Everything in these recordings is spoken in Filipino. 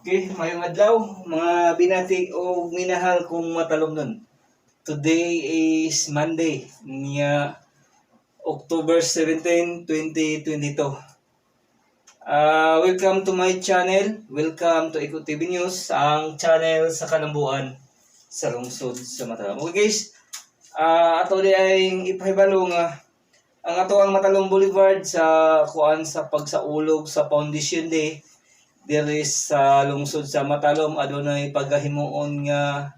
Okay, mayong adlaw, mga binati o minahal kong matalumnon. Today is Monday, niya October 17, 2022. Welcome to my channel. Welcome to Eco TV News, ang channel sa kalambuan sa lungsod sa Matalam. Okay guys, ato di ay ipahibalo nga ang ato ang Matalom Boulevard sa sa pagsaulog sa Foundation Day diri sa lungsod sa Matalom. Adunay paggahimuon nga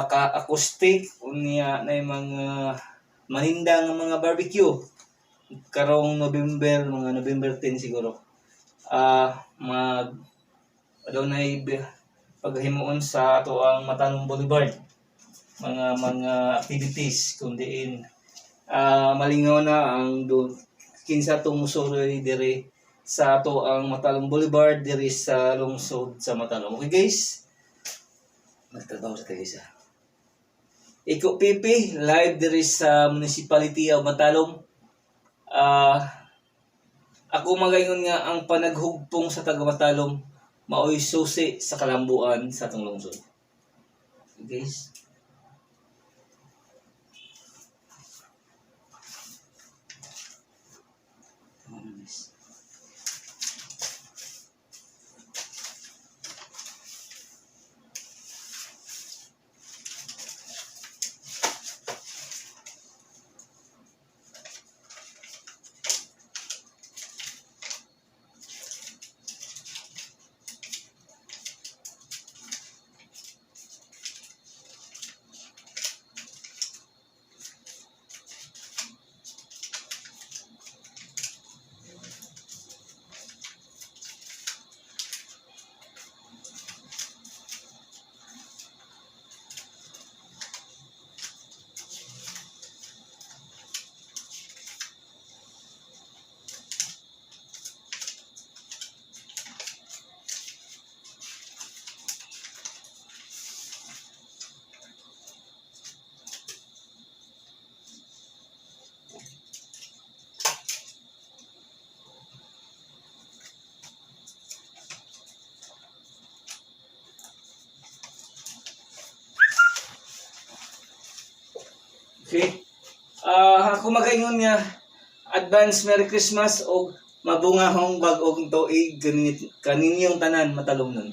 ka-acoustic unya na mga maninda nga mga barbecue karong mga November 10 siguro. Adunay paggahimuon sa ato ang Matalom Boulevard, mga activities kun diin malingaw na ang kinsa tumusuroy diri sa ato ang Matalom Boulevard diri sa lungsod sa Matalom. Okay guys, magtrabaho sa guys. Eco PP live diri sa Municipality of Matalom. Ako magayon nga ang panaghugpong sa taga Matalom maoy susi sa kalambuan sa atong lungsod. Okay guys. Okay. Ako magaingon nga advance Merry Christmas o mabungahong bag-ong tuig kaninyong tanan Matalom nun.